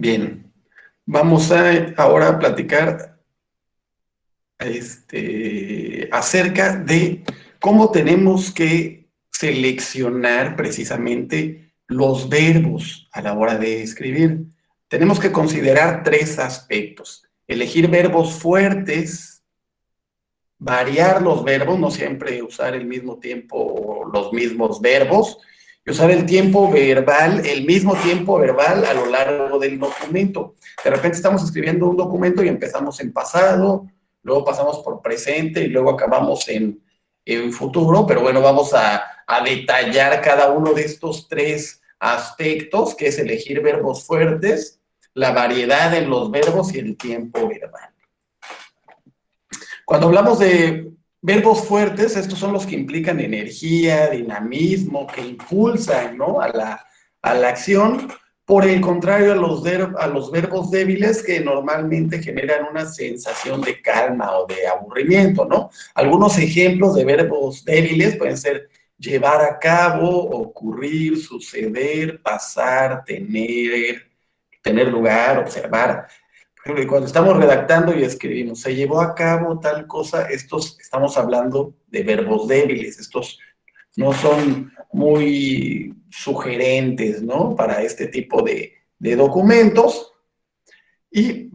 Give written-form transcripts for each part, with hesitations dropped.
Bien, vamos ahora a platicar acerca de cómo tenemos que seleccionar precisamente los verbos a la hora de escribir. Tenemos que considerar tres aspectos: elegir verbos fuertes, variar los verbos, no siempre usar el mismo tiempo o los mismos verbos, y usar el tiempo verbal, el mismo tiempo verbal a lo largo del documento. De repente estamos escribiendo un documento y empezamos en pasado, luego pasamos por presente y luego acabamos en futuro, pero bueno, vamos a detallar cada uno de estos tres aspectos, que es elegir verbos fuertes, la variedad en los verbos y el tiempo verbal. Cuando hablamos de verbos fuertes, estos son los que implican energía, dinamismo, que impulsan, ¿no?, a la acción. Por el contrario, a los verbos débiles, que normalmente generan una sensación de calma o de aburrimiento, ¿no? Algunos ejemplos de verbos débiles pueden ser llevar a cabo, ocurrir, suceder, pasar, tener lugar, observar. Cuando estamos redactando y escribimos, se llevó a cabo tal cosa, estamos hablando de verbos débiles. Estos no son muy sugerentes, ¿no?, para este tipo de documentos. Y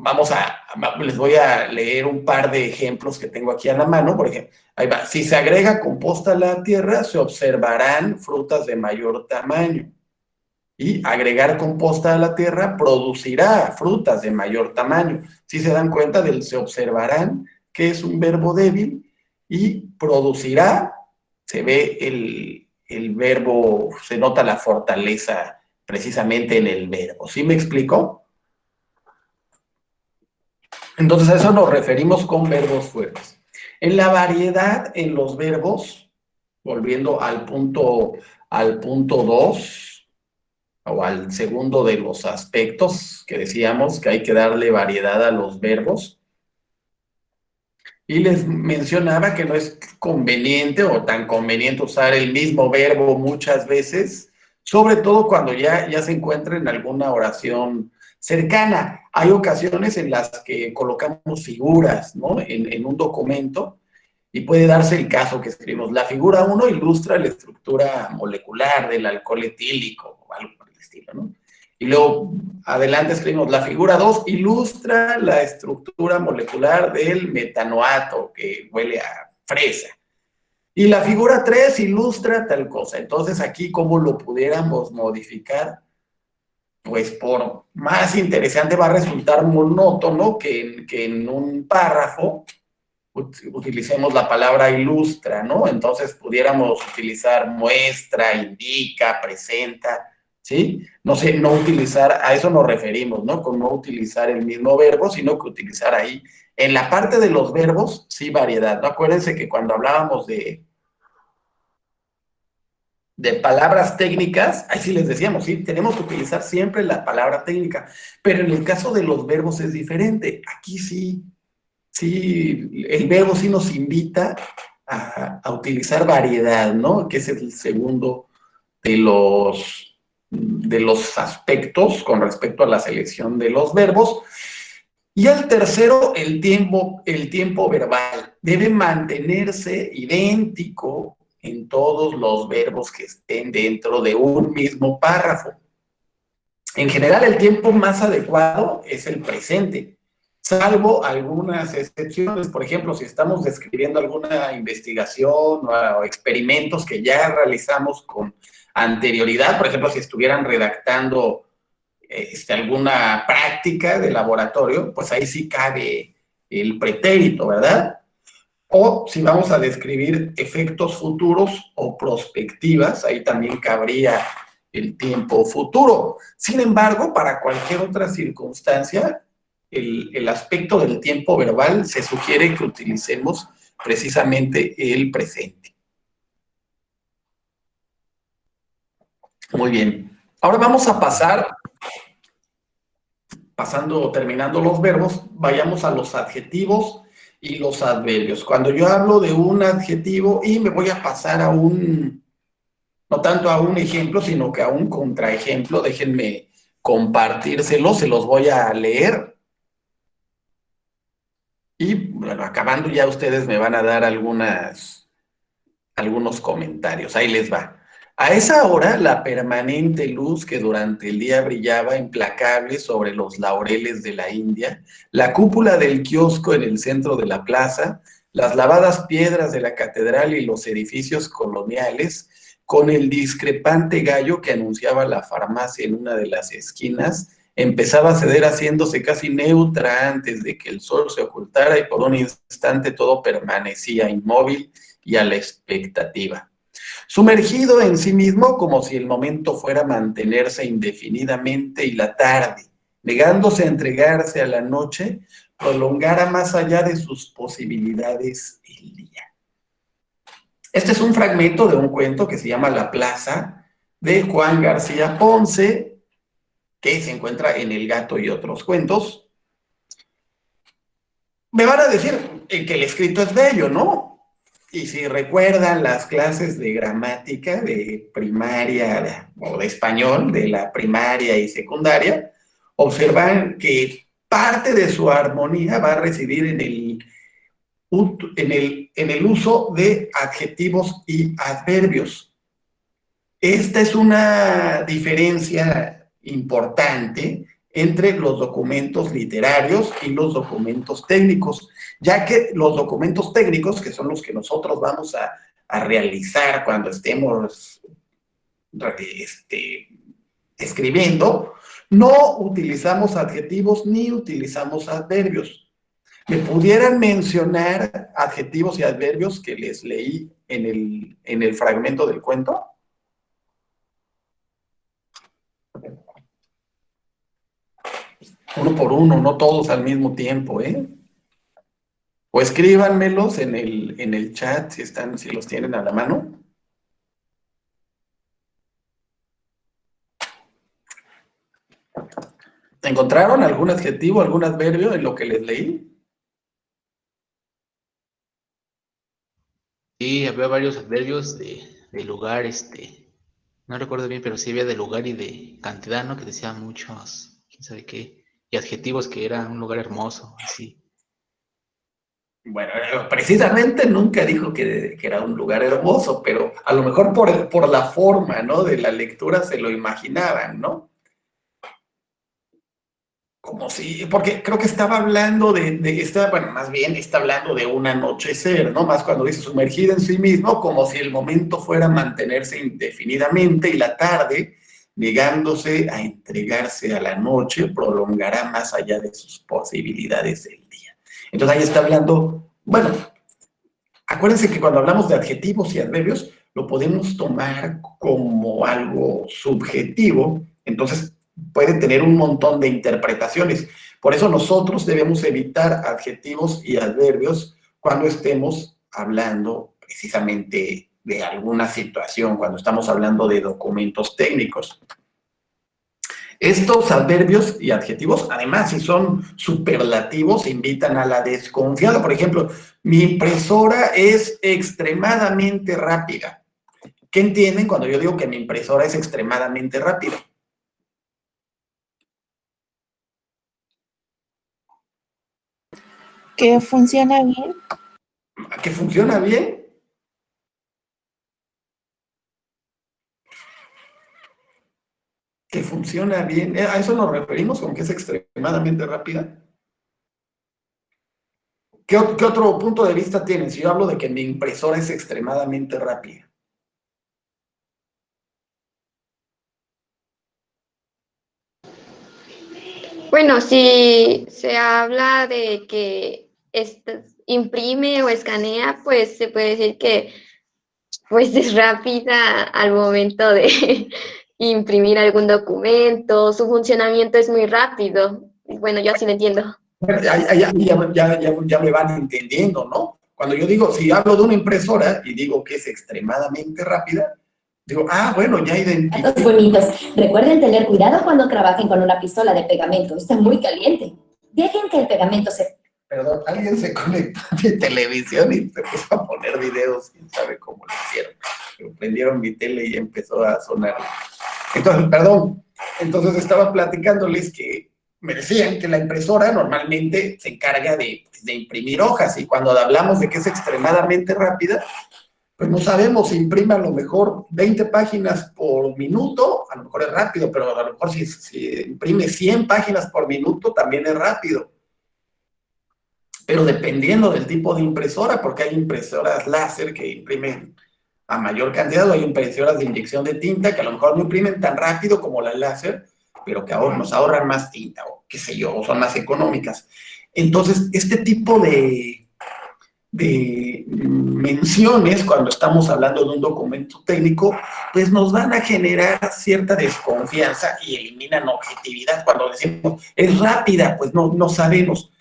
les voy a leer un par de ejemplos que tengo aquí a la mano. Por ejemplo, ahí va: si se agrega composta a la tierra, se observarán frutas de mayor tamaño. Y agregar composta a la tierra producirá frutas de mayor tamaño. Si se dan cuenta del se observarán, que es un verbo débil, y producirá, se ve el verbo, se nota la fortaleza precisamente en el verbo. ¿Sí me explico? Entonces a eso nos referimos con verbos fuertes. En la variedad en los verbos, volviendo al punto 2, o al segundo de los aspectos que decíamos que hay que darle variedad a los verbos. Y les mencionaba que no es conveniente o tan conveniente usar el mismo verbo muchas veces, sobre todo cuando ya se encuentra en alguna oración cercana. Hay ocasiones en las que colocamos figuras, ¿no?, en un documento, y puede darse el caso que escribimos: la figura 1 ilustra la estructura molecular del alcohol etílico, o algo por el estilo, ¿no? Y luego adelante escribimos: la figura 2 ilustra la estructura molecular del metanoato, que huele a fresa. Y la figura 3 ilustra tal cosa. Entonces aquí, ¿cómo lo pudiéramos modificar? Pues por más interesante va a resultar monótono que en un párrafo utilicemos la palabra ilustra, ¿no? Entonces pudiéramos utilizar muestra, indica, presenta, ¿sí? No sé, no utilizar, a eso nos referimos, ¿no?, con no utilizar el mismo verbo, sino que utilizar ahí, en la parte de los verbos, sí, variedad, ¿no? Acuérdense que cuando hablábamos de palabras técnicas, ahí sí les decíamos, sí, tenemos que utilizar siempre la palabra técnica, pero en el caso de los verbos es diferente. Aquí sí, el verbo sí nos invita a utilizar variedad, ¿no?, que es el segundo de los aspectos con respecto a la selección de los verbos. Y el tercero, el tiempo verbal. Debe mantenerse idéntico en todos los verbos que estén dentro de un mismo párrafo. En general, el tiempo más adecuado es el presente, salvo algunas excepciones. Por ejemplo, si estamos describiendo alguna investigación o experimentos que ya realizamos con anterioridad, por ejemplo, si estuvieran redactando alguna práctica de laboratorio, pues ahí sí cabe el pretérito, ¿verdad? O si vamos a describir efectos futuros o prospectivas, ahí también cabría el tiempo futuro. Sin embargo, para cualquier otra circunstancia, el aspecto del tiempo verbal se sugiere que utilicemos precisamente el presente. Muy bien. Ahora vamos a terminando los verbos, vayamos a los adjetivos y los adverbios. Cuando yo hablo de un adjetivo, y me voy a pasar no tanto a un ejemplo, sino que a un contraejemplo, déjenme compartírselos, se los voy a leer. Y bueno, acabando ya ustedes me van a dar algunos comentarios. Ahí les va. A esa hora, la permanente luz que durante el día brillaba implacable sobre los laureles de la India, la cúpula del kiosco en el centro de la plaza, las lavadas piedras de la catedral y los edificios coloniales, con el discrepante gallo que anunciaba la farmacia en una de las esquinas, empezaba a ceder haciéndose casi neutra antes de que el sol se ocultara y por un instante todo permanecía inmóvil y a la expectativa. Sumergido en sí mismo como si el momento fuera mantenerse indefinidamente y la tarde, negándose a entregarse a la noche, prolongara más allá de sus posibilidades el día. Este es un fragmento de un cuento que se llama La Plaza, de Juan García Ponce, que se encuentra en El Gato y otros cuentos. Me van a decir que el escrito es bello, ¿no? Y si recuerdan las clases de gramática de primaria o de español, de la primaria y secundaria, observan que parte de su armonía va a residir en el uso de adjetivos y adverbios. Esta es una diferencia importante entre los documentos literarios y los documentos técnicos, ya que los documentos técnicos, que son los que nosotros vamos a realizar cuando estemos escribiendo, no utilizamos adjetivos ni utilizamos adverbios. ¿Me pudieran mencionar adjetivos y adverbios que les leí en el fragmento del cuento? Uno por uno, no todos al mismo tiempo, ¿eh? O escríbanmelos en el chat si los tienen a la mano. ¿Encontraron algún adjetivo, algún adverbio en lo que les leí? Sí, había varios adverbios de lugar, no recuerdo bien, pero sí había de lugar y de cantidad, ¿no? Que decía muchos, quién sabe qué, y adjetivos que era un lugar hermoso, así. Bueno, precisamente nunca dijo que era un lugar hermoso, pero a lo mejor por la forma, ¿no? De la lectura se lo imaginaban, ¿no? Como si, porque creo que estaba hablando bueno, más bien está hablando de un anochecer, ¿no? Más cuando dice sumergido en sí mismo, como si el momento fuera mantenerse indefinidamente y la tarde, negándose a entregarse a la noche, prolongará más allá de sus posibilidades del día. Entonces ahí está hablando, bueno, acuérdense que cuando hablamos de adjetivos y adverbios, lo podemos tomar como algo subjetivo, entonces puede tener un montón de interpretaciones. Por eso nosotros debemos evitar adjetivos y adverbios cuando estemos hablando precisamente de alguna situación, cuando estamos hablando de documentos técnicos. Estos adverbios y adjetivos, además, si son superlativos, invitan a la desconfianza. Por ejemplo, mi impresora es extremadamente rápida. ¿Qué entienden cuando yo digo que mi impresora es extremadamente rápida? Que funciona bien. ¿Que funciona bien? ¿Que funciona bien? ¿A eso nos referimos con que es extremadamente rápida? ¿Qué otro punto de vista tienen si yo hablo de que mi impresora es extremadamente rápida? Bueno, si se habla de que imprime o escanea, pues se puede decir que pues es rápida al momento de imprimir algún documento, su funcionamiento es muy rápido. Bueno, yo así lo entiendo. Bueno, ya me van entendiendo, ¿no? Cuando yo digo, si hablo de una impresora y digo que es extremadamente rápida, digo, bueno, ya identifico. Datos bonitos. Recuerden tener cuidado cuando trabajen con una pistola de pegamento. Está muy caliente. Dejen que el pegamento se... Perdón, alguien se conectó a mi televisión y se puso a poner videos, quién sabe cómo lo hicieron. Pero prendieron mi tele y empezó a sonar. Entonces, perdón, Entonces estaba platicándoles que me decían que la impresora normalmente se encarga de imprimir hojas, y cuando hablamos de que es extremadamente rápida, pues no sabemos si imprime a lo mejor 20 páginas por minuto, a lo mejor es rápido, pero a lo mejor si imprime 100 páginas por minuto también es rápido. Pero dependiendo del tipo de impresora, porque hay impresoras láser que imprimen a mayor cantidad, o hay impresoras de inyección de tinta que a lo mejor no imprimen tan rápido como la láser, pero que nos ahorran más tinta, o qué sé yo, o son más económicas. Entonces, este tipo de menciones, cuando estamos hablando de un documento técnico, pues nos van a generar cierta desconfianza y eliminan objetividad. Cuando decimos, es rápida, pues no sabemos.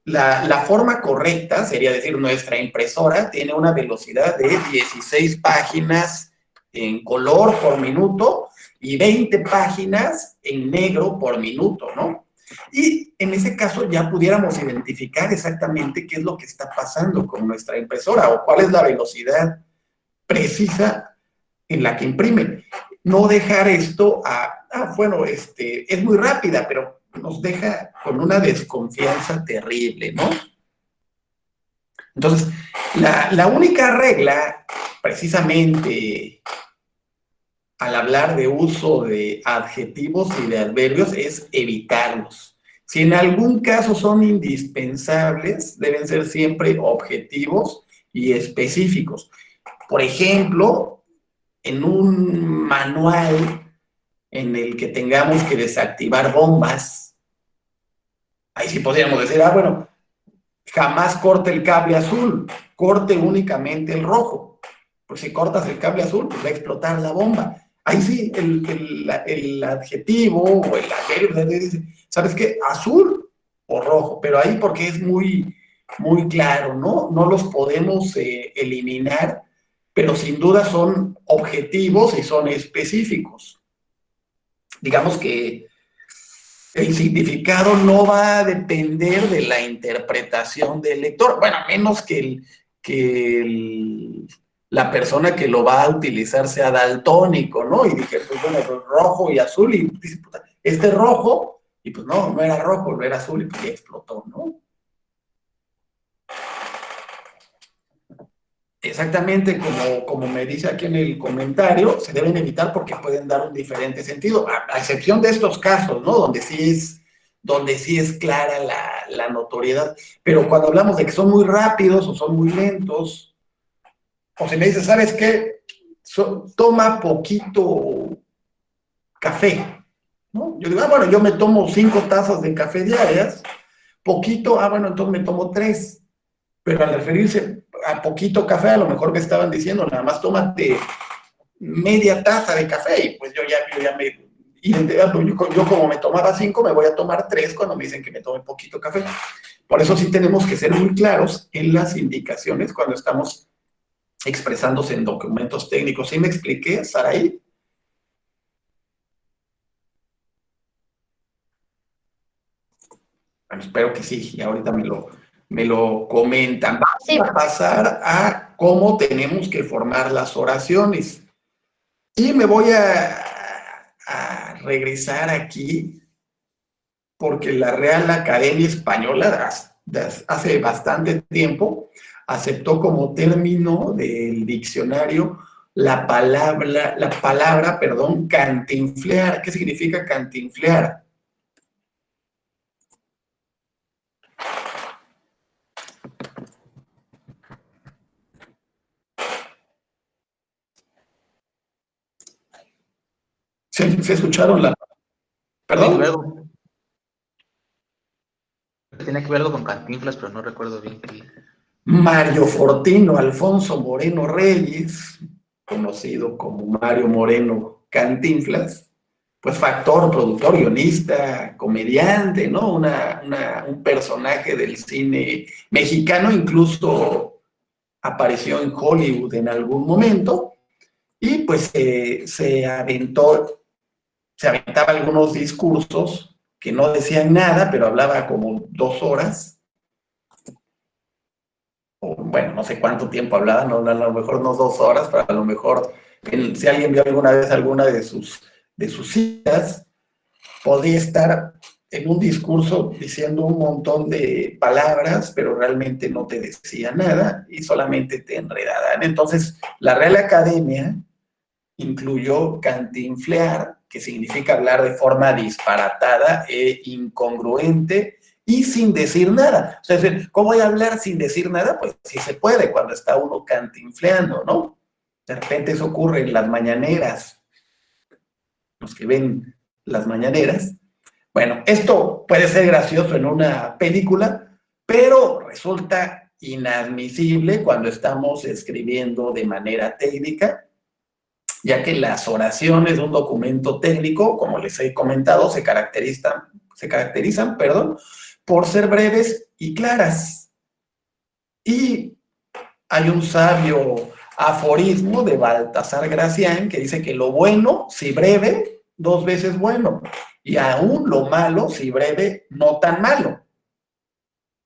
La forma correcta sería decir, nuestra impresora tiene una velocidad de 16 páginas en color por minuto y 20 páginas en negro por minuto, ¿no? Y en ese caso ya pudiéramos identificar exactamente qué es lo que está pasando con nuestra impresora o cuál es la velocidad precisa en la que imprime. No dejar esto bueno, es muy rápida, pero nos deja con una desconfianza terrible, ¿no? Entonces, la única regla, precisamente, al hablar de uso de adjetivos y de adverbios, es evitarlos. Si en algún caso son indispensables, deben ser siempre objetivos y específicos. Por ejemplo, en un manual en el que tengamos que desactivar bombas, ahí sí podríamos decir, bueno, jamás corte el cable azul, corte únicamente el rojo. Pues si cortas el cable azul, pues va a explotar la bomba. Ahí sí, el adjetivo o el adverbio dice, ¿sabes qué? Azul o rojo, pero ahí porque es muy, muy claro, ¿no? No los podemos eliminar, pero sin duda son objetivos y son específicos. Digamos que el significado no va a depender de la interpretación del lector, bueno, a menos que la persona que lo va a utilizar sea daltónico, ¿no? Y dije, pues bueno, pues rojo y azul, y dice, puta, este es rojo, y pues no era rojo, no era azul, y pues ya explotó, ¿no? Exactamente como me dice aquí en el comentario, se deben evitar porque pueden dar un diferente sentido, a excepción de estos casos, ¿no? Donde sí es clara la notoriedad. Pero cuando hablamos de que son muy rápidos o son muy lentos, o si me dices, ¿sabes qué? Toma poquito café, ¿no? Yo digo, bueno, yo me tomo 5 tazas de café diarias, poquito, bueno, entonces me tomo 3. Pero al referirse a poquito café, a lo mejor me estaban diciendo, nada más tómate media taza de café, y pues yo ya me yo como me tomaba 5, me voy a tomar 3 cuando me dicen que me tome poquito café. Por eso sí tenemos que ser muy claros en las indicaciones cuando estamos expresándose en documentos técnicos. ¿Sí me expliqué, Saraí? Bueno, espero que sí, y ahorita me lo comentan. Vamos a pasar a cómo tenemos que formar las oraciones. Y me voy a regresar aquí porque la Real Academia Española hace bastante tiempo aceptó como término del diccionario la palabra, cantinflear. ¿Qué significa cantinflear? ¿Se escucharon la...? ¿Perdón? Tiene que ver algo con Cantinflas, pero no recuerdo bien qué. Mario Fortino Alfonso Moreno Reyes, conocido como Mario Moreno Cantinflas, pues factor, productor, guionista, comediante, ¿no? Un personaje del cine mexicano, incluso apareció en Hollywood en algún momento, y pues se aventaba algunos discursos que no decían nada, pero hablaba como 2 horas, o bueno, no sé cuánto tiempo hablaba, no, a lo mejor no 2 horas, pero a lo mejor, si alguien vio alguna vez alguna de sus citas, podía estar en un discurso diciendo un montón de palabras, pero realmente no te decía nada y solamente te enredaban. Entonces, la Real Academia incluyó cantinflear, que significa hablar de forma disparatada e incongruente y sin decir nada. O sea, ¿cómo voy a hablar sin decir nada? Pues sí se puede cuando está uno cantinfleando, ¿no? De repente eso ocurre en las mañaneras. Los que ven las mañaneras. Bueno, esto puede ser gracioso en una película, pero resulta inadmisible cuando estamos escribiendo de manera técnica, ya que las oraciones de un documento técnico, como les he comentado, se caracterizan, por ser breves y claras. Y hay un sabio aforismo de Baltasar Gracián que dice que lo bueno, si breve, 2 veces bueno, y aún lo malo, si breve, no tan malo.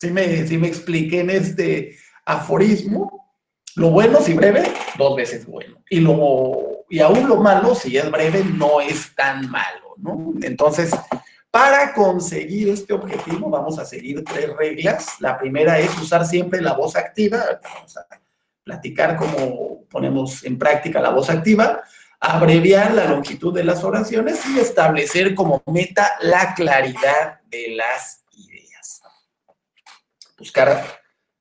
¿Sí me expliqué en este aforismo? Lo bueno, si breve, 2 veces bueno. Y aún lo malo, si es breve, no es tan malo, ¿no? Entonces, para conseguir este objetivo, vamos a seguir 3 reglas. La primera es usar siempre la voz activa. Vamos a platicar cómo ponemos en práctica la voz activa, abreviar la longitud de las oraciones y establecer como meta la claridad de las ideas. Buscar,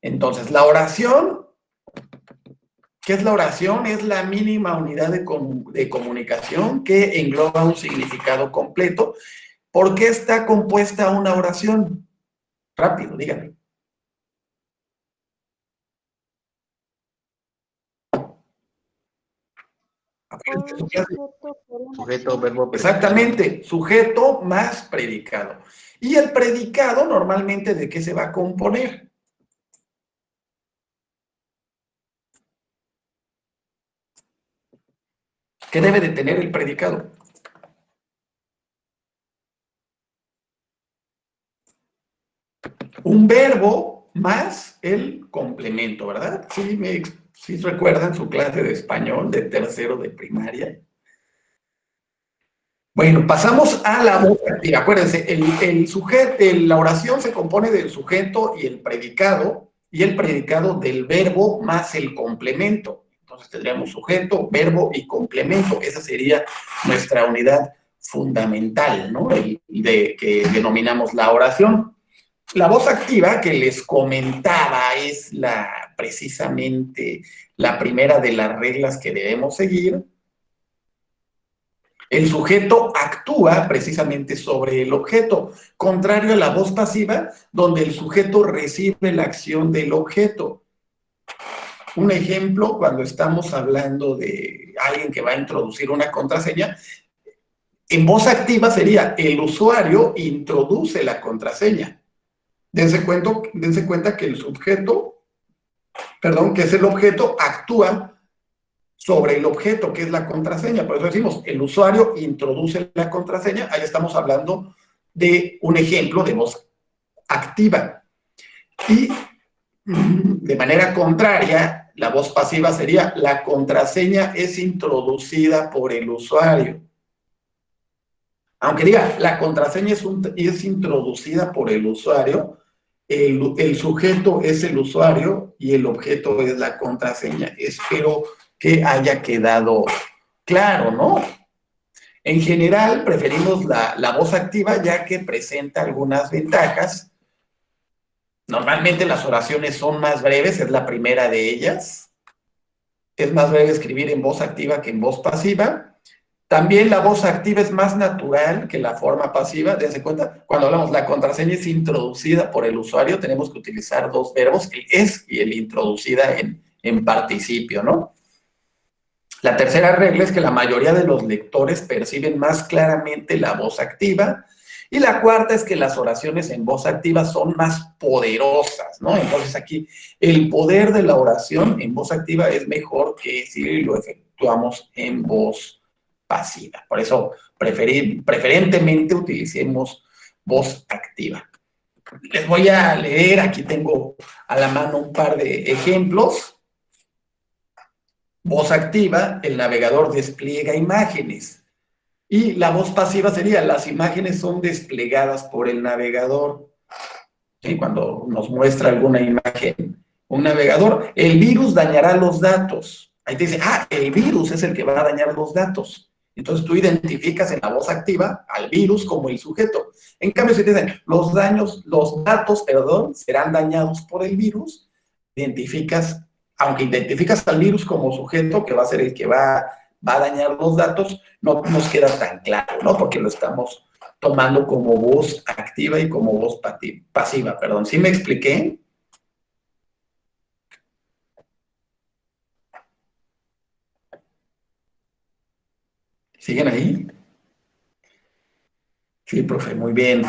entonces, la oración. ¿Qué es la oración? Es la mínima unidad de comunicación que engloba un significado completo. ¿Por qué está compuesta una oración? Rápido, díganme. Sujeto, verbo, predicado. Exactamente, sujeto más predicado. Y el predicado normalmente, ¿de qué se va a componer? ¿Qué debe de tener el predicado? Un verbo más el complemento, ¿verdad? Sí recuerdan su clase de español de tercero de primaria. Bueno, pasamos a la voz activa. Acuérdense, el sujeto, la oración se compone del sujeto y el predicado del verbo más el complemento. Entonces tendríamos sujeto, verbo y complemento. Esa sería nuestra unidad fundamental, ¿no? Que denominamos la oración. La voz activa que les comentaba es precisamente la primera de las reglas que debemos seguir. El sujeto actúa precisamente sobre el objeto, contrario a la voz pasiva, donde el sujeto recibe la acción del objeto. Un ejemplo, cuando estamos hablando de alguien que va a introducir una contraseña, en voz activa sería el usuario introduce la contraseña. Dense cuenta que el sujeto, que es el objeto, actúa sobre el objeto, que es la contraseña. Por eso decimos, el usuario introduce la contraseña. Ahí estamos hablando de un ejemplo de voz activa. Y de manera contraria, la voz pasiva sería, la contraseña es introducida por el usuario. Aunque diga, la contraseña es introducida por el usuario, el sujeto es el usuario y el objeto es la contraseña. Espero que haya quedado claro, ¿no? En general, preferimos la voz activa ya que presenta algunas ventajas. Normalmente las oraciones son más breves, es la primera de ellas. Es más breve escribir en voz activa que en voz pasiva. También la voz activa es más natural que la forma pasiva. Dense cuenta, cuando hablamos la contraseña es introducida por el usuario, tenemos que utilizar 2 verbos, el es y el introducida en participio, ¿no? La tercera regla es que la mayoría de los lectores perciben más claramente la voz activa. Y la cuarta es que las oraciones en voz activa son más poderosas, ¿no? Entonces aquí el poder de la oración en voz activa es mejor que si lo efectuamos en voz pasiva. Por eso preferentemente utilicemos voz activa. Les voy a leer, aquí tengo a la mano un par de ejemplos. Voz activa, el navegador despliega imágenes. Y la voz pasiva sería, las imágenes son desplegadas por el navegador. ¿Sí? Cuando nos muestra alguna imagen un navegador, el virus dañará los datos. Ahí te dice, el virus es el que va a dañar los datos. Entonces tú identificas en la voz activa al virus como el sujeto. En cambio, si te dicen, los datos, serán dañados por el virus, aunque identificas al virus como sujeto, que va a ser el que va a dañar los datos, no nos queda tan claro, ¿no? Porque lo estamos tomando como voz activa y como voz pasiva, perdón. ¿Sí me expliqué? ¿Siguen ahí? Sí, profe, muy bien.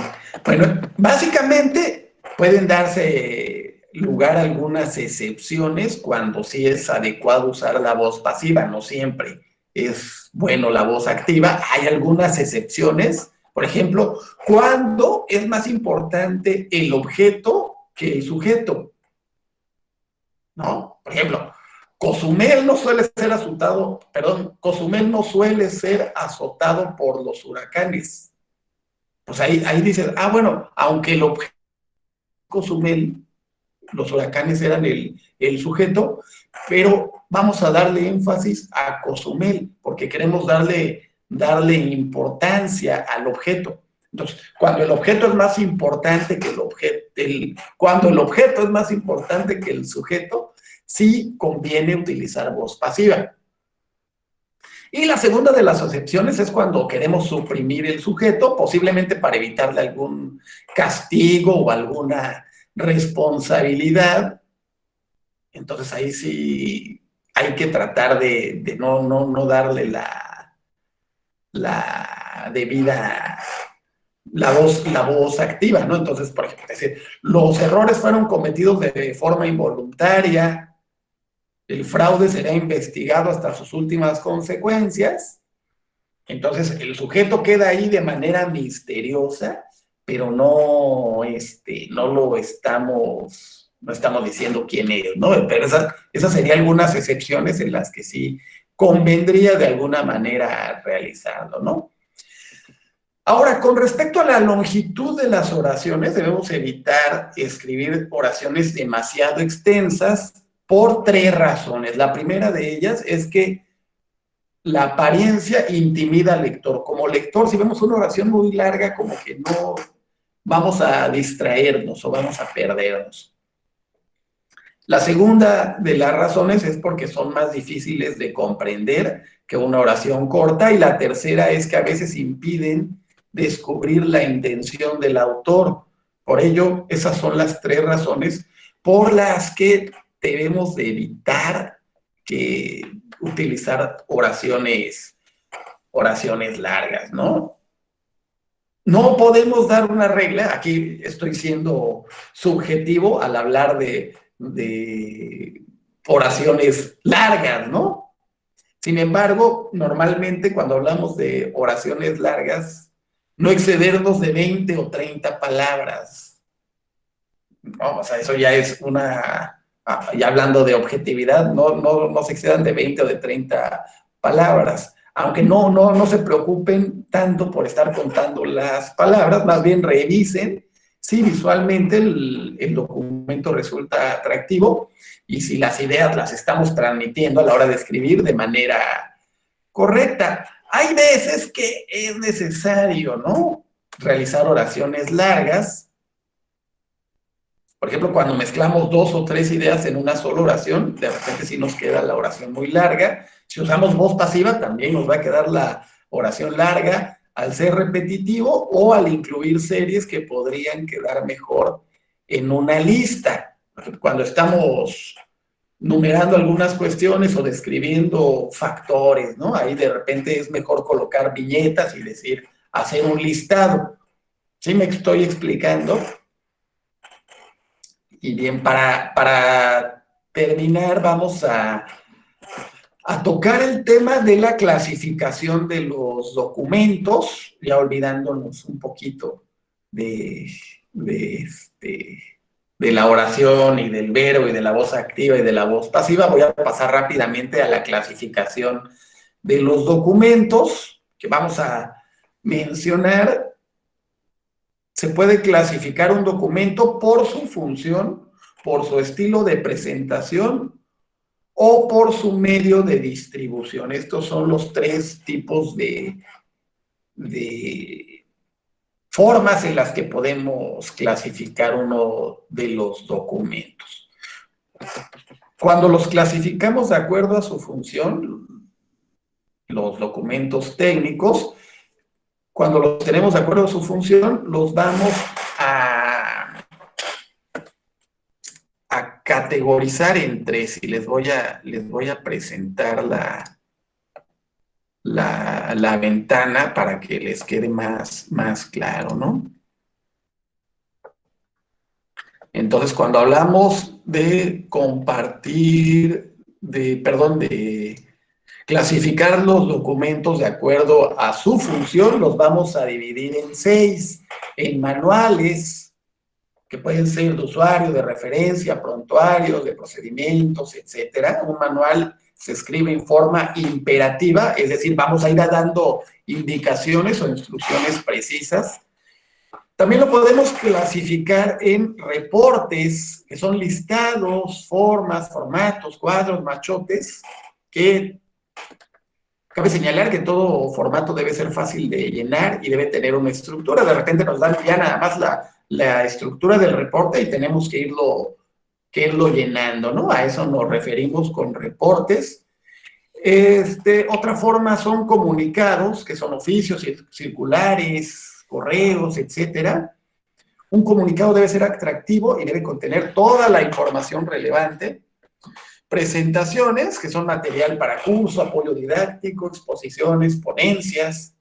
Bueno, básicamente pueden darse lugar algunas excepciones cuando sí es adecuado usar la voz pasiva, no siempre es bueno la voz activa. Hay algunas excepciones, por ejemplo, cuando es más importante el objeto que el sujeto, ¿no? Por ejemplo, Cozumel no suele ser azotado por los huracanes. Pues ahí dices, bueno, aunque el objeto Cozumel, los huracanes eran el sujeto, pero vamos a darle énfasis a Cozumel, porque queremos darle importancia al objeto. Entonces, cuando el objeto es más importante que cuando el objeto es más importante que el sujeto, sí conviene utilizar voz pasiva. Y la segunda de las excepciones es cuando queremos suprimir el sujeto, posiblemente para evitarle algún castigo o alguna responsabilidad. Entonces ahí sí hay que tratar de no darle la debida, la voz activa, ¿no? Entonces, por ejemplo, decir, los errores fueron cometidos de forma involuntaria, el fraude será investigado hasta sus últimas consecuencias. Entonces, el sujeto queda ahí de manera misteriosa, pero no estamos diciendo quién es, ¿no? Pero esas serían algunas excepciones en las que sí convendría de alguna manera realizarlo, ¿no? Ahora, con respecto a la longitud de las oraciones, debemos evitar escribir oraciones demasiado extensas por 3 razones. La primera de ellas es que la apariencia intimida al lector. Como lector, si vemos una oración muy larga, como que no vamos a distraernos o vamos a perdernos. La segunda de las razones es porque son más difíciles de comprender que una oración corta, y la tercera es que a veces impiden descubrir la intención del autor. Por ello, esas son las 3 razones por las que debemos de evitar utilizar oraciones largas, ¿no? No podemos dar una regla, aquí estoy siendo subjetivo al hablar de oraciones largas, ¿no? Sin embargo, normalmente cuando hablamos de oraciones largas, no excedernos de 20 o 30 palabras. No, o sea, eso ya es ya hablando de objetividad, no se excedan de 20 o de 30 palabras. Aunque no se preocupen tanto por estar contando las palabras, más bien revisen si visualmente el documento resulta atractivo y si las ideas las estamos transmitiendo a la hora de escribir de manera correcta. Hay veces que es necesario, ¿no?, realizar oraciones largas. Por ejemplo, cuando mezclamos 2 o 3 ideas en una sola oración, de repente sí nos queda la oración muy larga. Si usamos voz pasiva, también nos va a quedar la oración larga al ser repetitivo o al incluir series que podrían quedar mejor en una lista. Cuando estamos numerando algunas cuestiones o describiendo factores, ¿no? Ahí de repente es mejor colocar viñetas y hacer un listado. ¿Sí me estoy explicando? Y bien, para terminar, vamos a tocar el tema de la clasificación de los documentos, ya olvidándonos un poquito de la oración y del verbo y de la voz activa y de la voz pasiva. Voy a pasar rápidamente a la clasificación de los documentos. que vamos a mencionar, se puede clasificar un documento por su función, por su estilo de presentación o por su medio de distribución. Estos son los tres tipos de formas en las que podemos clasificar uno de los documentos. Cuando los clasificamos de acuerdo a su función, los documentos técnicos, cuando los tenemos de acuerdo a su función, los vamos a categorizar en tres, y les voy a presentar la ventana para que les quede más claro, ¿no? Entonces, cuando hablamos de compartir, de clasificar los documentos de acuerdo a su función, los vamos a dividir en 6, en manuales, que pueden ser de usuario, de referencia, prontuarios, de procedimientos, etcétera. Un manual se escribe en forma imperativa, es decir, vamos a ir dando indicaciones o instrucciones precisas. También lo podemos clasificar en reportes, que son listados, formas, formatos, cuadros, machotes, que cabe señalar que todo formato debe ser fácil de llenar y debe tener una estructura. De repente nos dan ya nada más la estructura del reporte y tenemos que irlo llenando, ¿no? A eso nos referimos con reportes. Otra forma son comunicados, que son oficios, circulares, correos, etcétera. Un comunicado debe ser atractivo y debe contener toda la información relevante. Presentaciones, que son material para curso, apoyo didáctico, exposiciones, ponencias.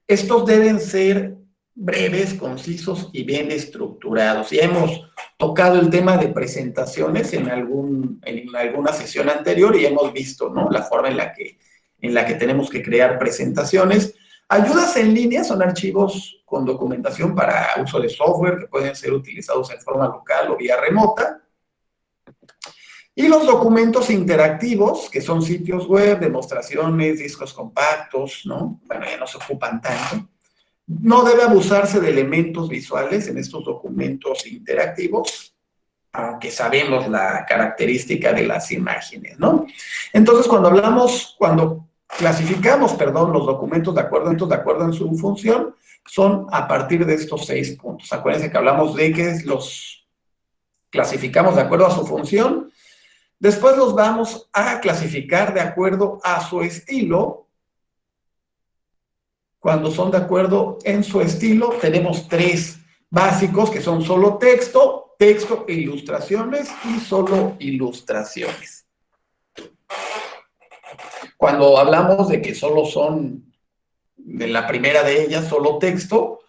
Estos deben ser breves, concisos y bien estructurados. Ya hemos tocado el tema de presentaciones en alguna sesión anterior y hemos visto, ¿no?, la forma en la que tenemos que crear presentaciones. Ayudas en línea son archivos con documentación para uso de software que pueden ser utilizados en forma local o vía remota. Y los documentos interactivos, que son sitios web, demostraciones, discos compactos, ¿no? Bueno, ya no se ocupan tanto. No debe abusarse de elementos visuales en estos documentos interactivos, aunque sabemos la característica de las imágenes, ¿no? Entonces, cuando clasificamos los documentos de acuerdo en su función, son a partir de estos 6 puntos. Acuérdense que hablamos de que los clasificamos de acuerdo a su función. Después los vamos a clasificar de acuerdo a su estilo. Cuando son de acuerdo en su estilo, tenemos 3 básicos que son solo texto, texto e ilustraciones y solo ilustraciones. Cuando hablamos de que solo son, de la primera de ellas, solo texto,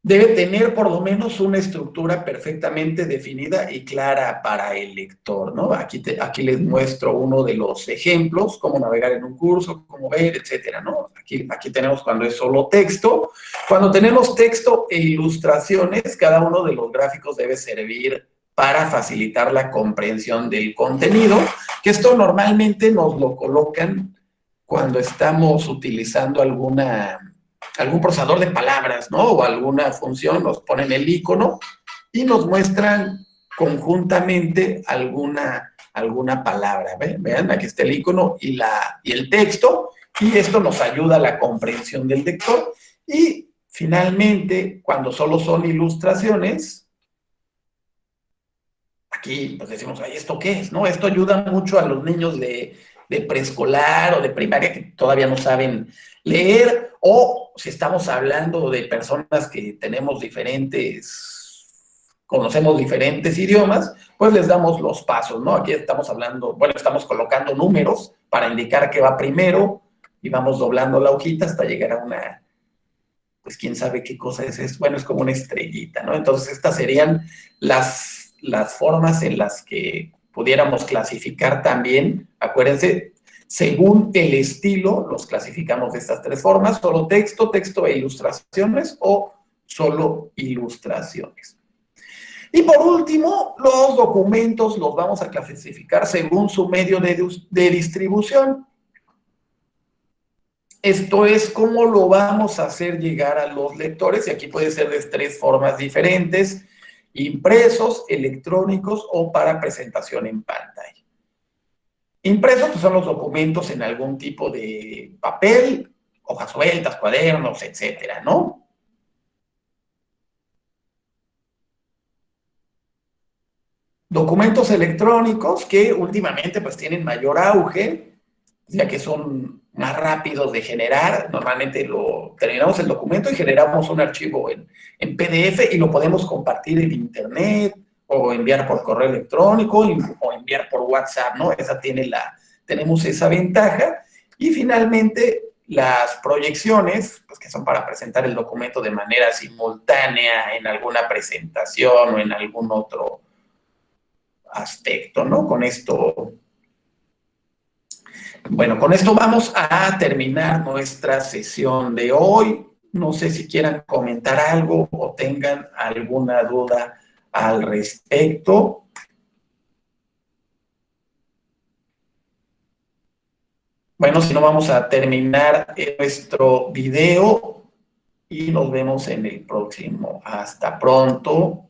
debe tener por lo menos una estructura perfectamente definida y clara para el lector, ¿no? Aquí les muestro uno de los ejemplos, cómo navegar en un curso, cómo ver, etcétera, ¿no? Aquí tenemos cuando es solo texto. Cuando tenemos texto e ilustraciones, cada uno de los gráficos debe servir para facilitar la comprensión del contenido, que esto normalmente nos lo colocan cuando estamos utilizando algún procesador de palabras, ¿no? O alguna función, nos ponen el icono y nos muestran conjuntamente alguna palabra. Vean, aquí está el icono y el texto, y esto nos ayuda a la comprensión del lector. Y finalmente, cuando solo son ilustraciones, aquí pues decimos, ay, ¿esto qué es? ¿No? Esto ayuda mucho a los niños de preescolar o de primaria que todavía no saben leer, o si estamos hablando de personas que conocemos diferentes idiomas, pues les damos los pasos, ¿no? Aquí estamos colocando números para indicar qué va primero y vamos doblando la hojita hasta llegar a pues quién sabe qué cosa es esto. Bueno, es como una estrellita, ¿no? Entonces estas serían las formas en las que pudiéramos clasificar también. Acuérdense, según el estilo, los clasificamos de estas 3 formas: solo texto, texto e ilustraciones, o solo ilustraciones. Y por último, los documentos los vamos a clasificar según su medio de distribución. Esto es cómo lo vamos a hacer llegar a los lectores, y aquí puede ser de 3 formas diferentes: impresos, electrónicos o para presentación en pantalla. Impresos pues son los documentos en algún tipo de papel, hojas sueltas, cuadernos, etcétera, ¿no? Documentos electrónicos que últimamente pues tienen mayor auge, ya que son más rápidos de generar. Normalmente terminamos el documento y generamos un archivo en PDF y lo podemos compartir en internet o enviar por correo electrónico o enviar por WhatsApp, ¿no? Tenemos esa ventaja. Y finalmente las proyecciones, pues que son para presentar el documento de manera simultánea en alguna presentación o en algún otro aspecto, ¿no? Con esto vamos a terminar nuestra sesión de hoy. No sé si quieran comentar algo o tengan alguna duda al respecto. Bueno, si no, vamos a terminar nuestro video y nos vemos en el próximo. Hasta pronto.